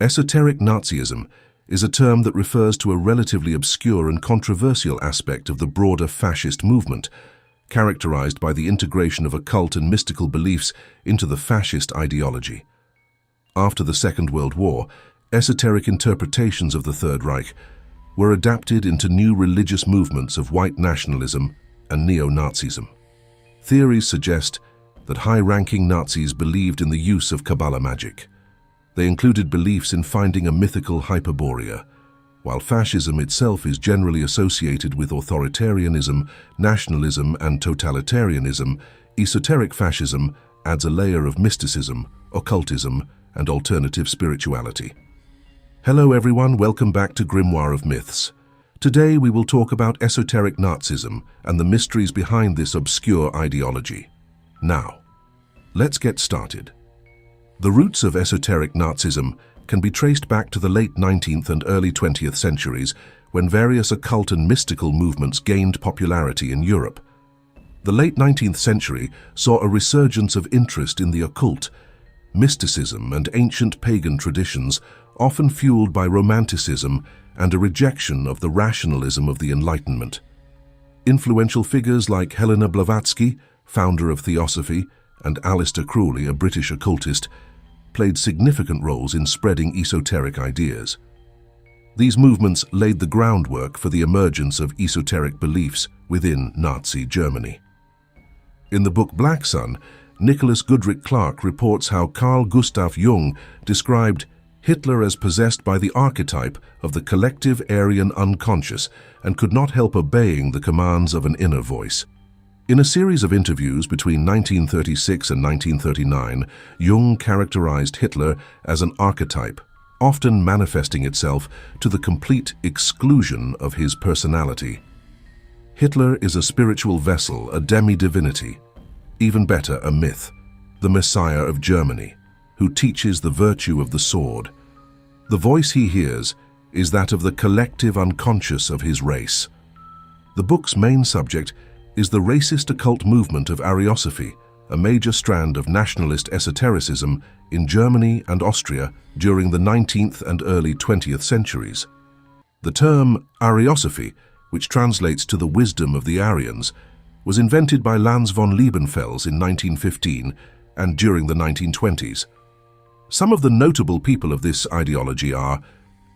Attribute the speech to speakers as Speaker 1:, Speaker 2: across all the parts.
Speaker 1: Esoteric Nazism is a term that refers to a relatively obscure and controversial aspect of the broader fascist movement, characterized by the integration of occult and mystical beliefs into the fascist ideology. After the Second World War, esoteric interpretations of the Third Reich were adapted into new religious movements of white nationalism and neo-Nazism. Theories suggest that high-ranking Nazis believed in the use of Kabbalah magic. They included beliefs in finding a mythical Hyperborea. While fascism itself is generally associated with authoritarianism, nationalism, and totalitarianism, esoteric fascism adds a layer of mysticism, occultism, and alternative spirituality. Hello everyone, welcome back to Grimoire of Myths. Today we will talk about esoteric Nazism and the mysteries behind this obscure ideology. Now, let's get started. The roots of esoteric Nazism can be traced back to the late 19th and early 20th centuries, when various occult and mystical movements gained popularity in Europe. The late 19th century saw a resurgence of interest in the occult, mysticism, and ancient pagan traditions, often fueled by Romanticism and a rejection of the rationalism of the Enlightenment. Influential figures like Helena Blavatsky, founder of Theosophy, and Aleister Crowley, a British occultist, played significant roles in spreading esoteric ideas. These movements laid the groundwork for the emergence of esoteric beliefs within Nazi Germany. In the book Black Sun, Nicholas Goodrick Clarke reports how Carl Gustav Jung described Hitler as possessed by the archetype of the collective Aryan unconscious and could not help obeying the commands of an inner voice. In a series of interviews between 1936 and 1939, Jung characterized Hitler as an archetype, often manifesting itself to the complete exclusion of his personality. Hitler is a spiritual vessel, a demi-divinity, even better, a myth, the Messiah of Germany, who teaches the virtue of the sword. The voice he hears is that of the collective unconscious of his race. The book's main subject is the racist occult movement of Ariosophy, a major strand of nationalist esotericism in Germany and Austria during the 19th and early 20th centuries. The term Ariosophy, which translates to the wisdom of the Aryans, was invented by Lanz von Liebenfels in 1915 and during the 1920s. Some of the notable people of this ideology are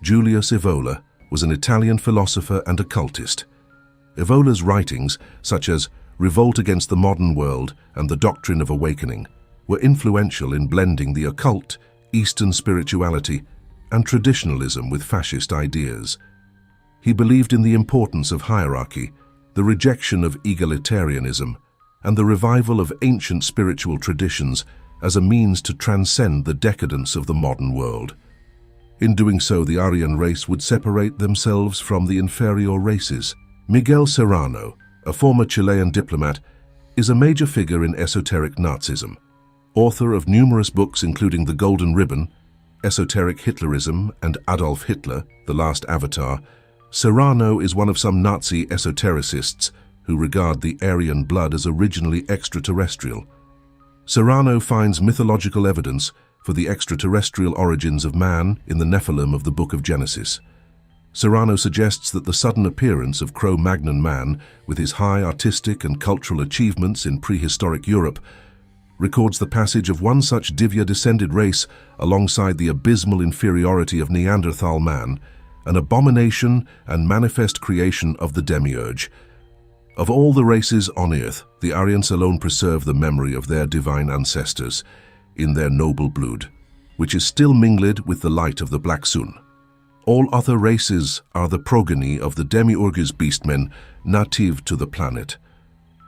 Speaker 1: Julius Evola was an Italian philosopher and occultist. Evola's writings, such as Revolt Against the Modern World and The Doctrine of Awakening, were influential in blending the occult, Eastern spirituality, and traditionalism with fascist ideas. He believed in the importance of hierarchy, the rejection of egalitarianism, and the revival of ancient spiritual traditions as a means to transcend the decadence of the modern world. In doing so, the Aryan race would separate themselves from the inferior races. Miguel Serrano, a former Chilean diplomat, is a major figure in esoteric Nazism. Author of numerous books including The Golden Ribbon, Esoteric Hitlerism, and Adolf Hitler, The Last Avatar, Serrano is one of some Nazi esotericists who regard the Aryan blood as originally extraterrestrial. Serrano finds mythological evidence for the extraterrestrial origins of man in the Nephilim of the Book of Genesis. Serrano suggests that the sudden appearance of Cro-Magnon man, with his high artistic and cultural achievements in prehistoric Europe, records the passage of one such Divya-descended race alongside the abysmal inferiority of Neanderthal man, an abomination and manifest creation of the demiurge. Of all the races on earth, the Aryans alone preserve the memory of their divine ancestors in their noble blood, which is still mingled with the light of the Black Sun. All other races are the progeny of the demiurge's beastmen native to the planet.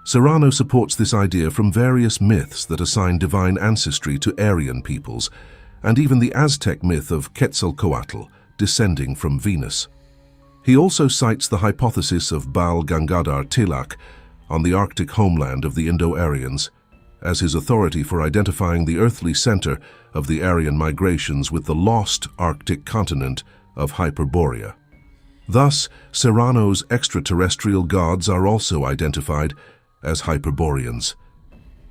Speaker 1: Serrano supports this idea from various myths that assign divine ancestry to Aryan peoples, and even the Aztec myth of Quetzalcoatl descending from Venus. He also cites the hypothesis of Baal Gangadhar Tilak on the Arctic homeland of the Indo-Aryans as his authority for identifying the earthly center of the Aryan migrations with the lost Arctic continent of Hyperborea. Thus, Serrano's extraterrestrial gods are also identified as Hyperboreans.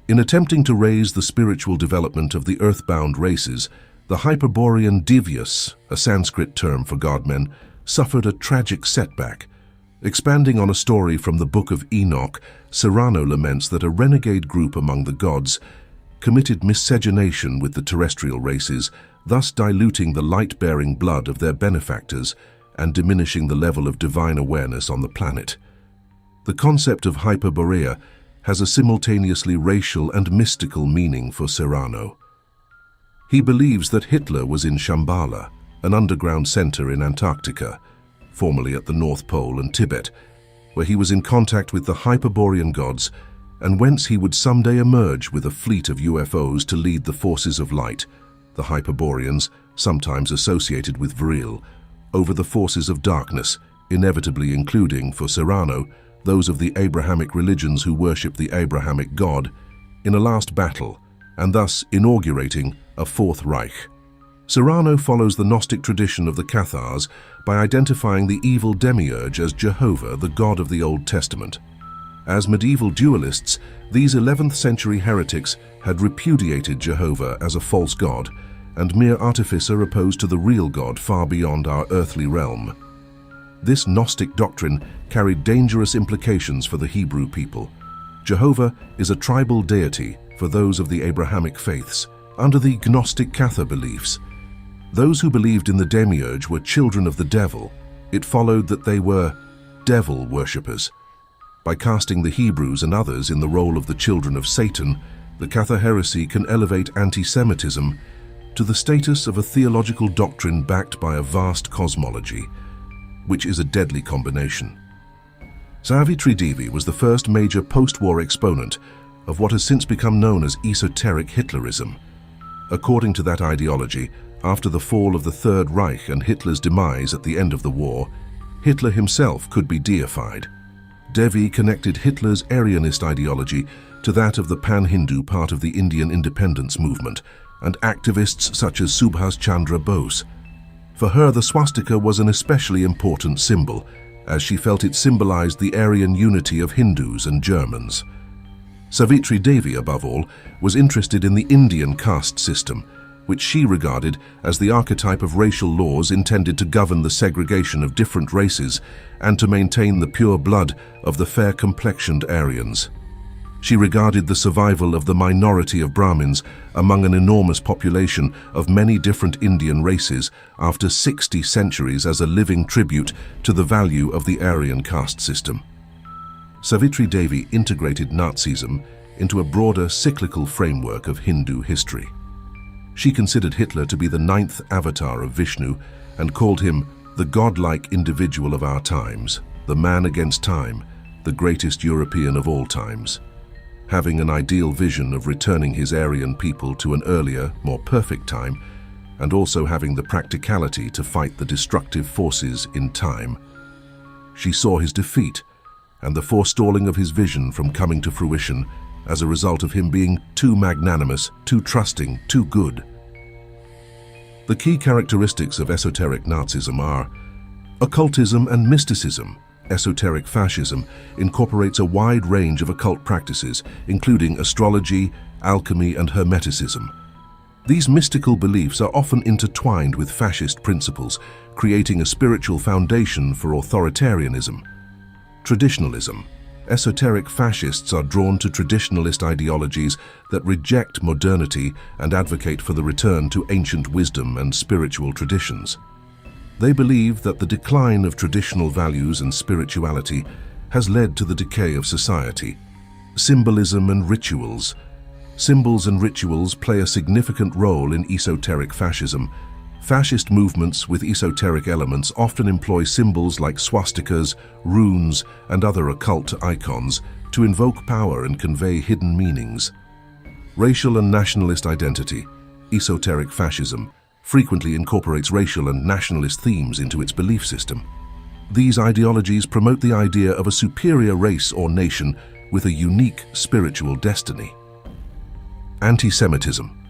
Speaker 1: In attempting to raise the spiritual development of the earthbound races, The Hyperborean Devious, a Sanskrit term for godmen, suffered a tragic setback. Expanding on a story from the Book of Enoch, Serrano laments that a renegade group among the gods committed miscegenation with the terrestrial races, thus diluting the light-bearing blood of their benefactors and diminishing the level of divine awareness on the planet. The concept of Hyperborea has a simultaneously racial and mystical meaning for Serrano. He believes that Hitler was in Shambhala, an underground center in Antarctica, formerly at the North Pole and Tibet, where he was in contact with the Hyperborean gods, and whence he would someday emerge with a fleet of UFOs to lead the forces of light, the Hyperboreans, sometimes associated with Vril, over the forces of darkness, inevitably including, for Serrano, those of the Abrahamic religions who worship the Abrahamic God, in a last battle, and thus inaugurating a Fourth Reich. Serrano follows the Gnostic tradition of the Cathars by identifying the evil demiurge as Jehovah, the God of the Old Testament. As medieval dualists, these 11th century heretics had repudiated Jehovah as a false god and mere artificer opposed to the real God far beyond our earthly realm. This Gnostic doctrine carried dangerous implications for the Hebrew people. Jehovah is a tribal deity for those of the Abrahamic faiths, under the Gnostic Cathar beliefs. Those who believed in the demiurge were children of the devil. It followed that they were devil worshippers. By casting the Hebrews and others in the role of the children of Satan, the Cathar heresy can elevate anti-Semitism to the status of a theological doctrine backed by a vast cosmology, which is a deadly combination. Savitri Devi was the first major post-war exponent of what has since become known as esoteric Hitlerism. According to that ideology, after the fall of the Third Reich and Hitler's demise at the end of the war, Hitler himself could be deified. Devi connected Hitler's Aryanist ideology to that of the pan-Hindu part of the Indian independence movement and activists such as Subhas Chandra Bose. For her, the swastika was an especially important symbol, as she felt it symbolized the Aryan unity of Hindus and Germans. Savitri Devi, above all, was interested in the Indian caste system, which she regarded as the archetype of racial laws intended to govern the segregation of different races and to maintain the pure blood of the fair-complexioned Aryans. She regarded the survival of the minority of Brahmins among an enormous population of many different Indian races after 60 centuries as a living tribute to the value of the Aryan caste system. Savitri Devi integrated Nazism into a broader cyclical framework of Hindu history. She considered Hitler to be the 9th avatar of Vishnu and called him the godlike individual of our times, the man against time, the greatest European of all times. Having an ideal vision of returning his Aryan people to an earlier, more perfect time, and also having the practicality to fight the destructive forces in time. She saw his defeat and the forestalling of his vision from coming to fruition as a result of him being too magnanimous, too trusting, too good. The key characteristics of esoteric Nazism are occultism and mysticism. Esoteric fascism incorporates a wide range of occult practices, including astrology, alchemy, and hermeticism. These mystical beliefs are often intertwined with fascist principles, creating a spiritual foundation for authoritarianism. Traditionalism. Esoteric fascists are drawn to traditionalist ideologies that reject modernity and advocate for the return to ancient wisdom and spiritual traditions. They believe that the decline of traditional values and spirituality has led to the decay of society. Symbolism and rituals. Symbols and rituals play a significant role in esoteric fascism. Fascist movements with esoteric elements often employ symbols like swastikas, runes, and other occult icons to invoke power and convey hidden meanings. Racial and nationalist identity. Esoteric fascism frequently incorporates racial and nationalist themes into its belief system. These ideologies promote the idea of a superior race or nation with a unique spiritual destiny. Anti-Semitism.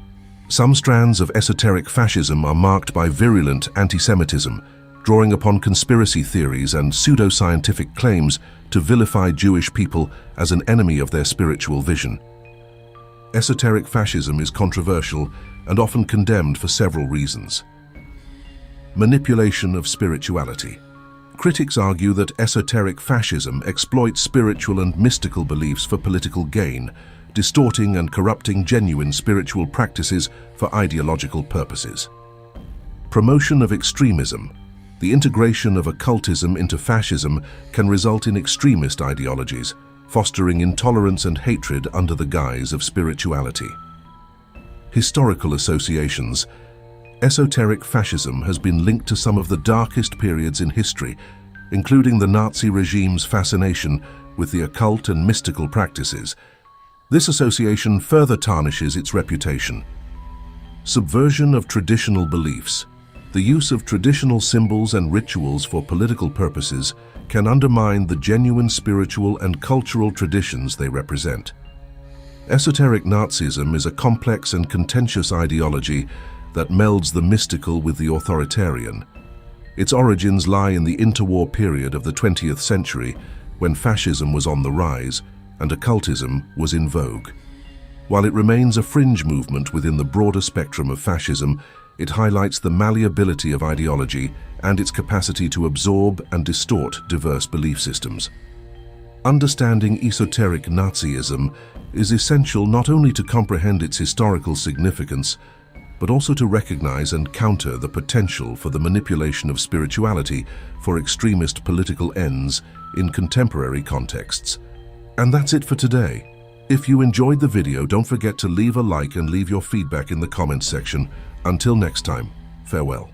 Speaker 1: Some strands of esoteric fascism are marked by virulent anti-Semitism, drawing upon conspiracy theories and pseudoscientific claims to vilify Jewish people as an enemy of their spiritual vision. Esoteric fascism is controversial and often condemned for several reasons. Manipulation of spirituality. Critics argue that esoteric fascism exploits spiritual and mystical beliefs for political gain, distorting and corrupting genuine spiritual practices for ideological purposes. Promotion of extremism. The integration of occultism into fascism can result in extremist ideologies, fostering intolerance and hatred under the guise of spirituality. Historical associations. Esoteric fascism has been linked to some of the darkest periods in history, including the Nazi regime's fascination with the occult and mystical practices. This association further tarnishes its reputation. Subversion of traditional beliefs. The use of traditional symbols and rituals for political purposes can undermine the genuine spiritual and cultural traditions they represent. Esoteric Nazism is a complex and contentious ideology that melds the mystical with the authoritarian. Its origins lie in the interwar period of the 20th century, when fascism was on the rise and occultism was in vogue. While it remains a fringe movement within the broader spectrum of fascism, it highlights the malleability of ideology and its capacity to absorb and distort diverse belief systems. Understanding esoteric Nazism is essential not only to comprehend its historical significance, but also to recognize and counter the potential for the manipulation of spirituality for extremist political ends in contemporary contexts. And that's it for today. If you enjoyed the video, don't forget to leave a like and leave your feedback in the comments section. Until next time, farewell.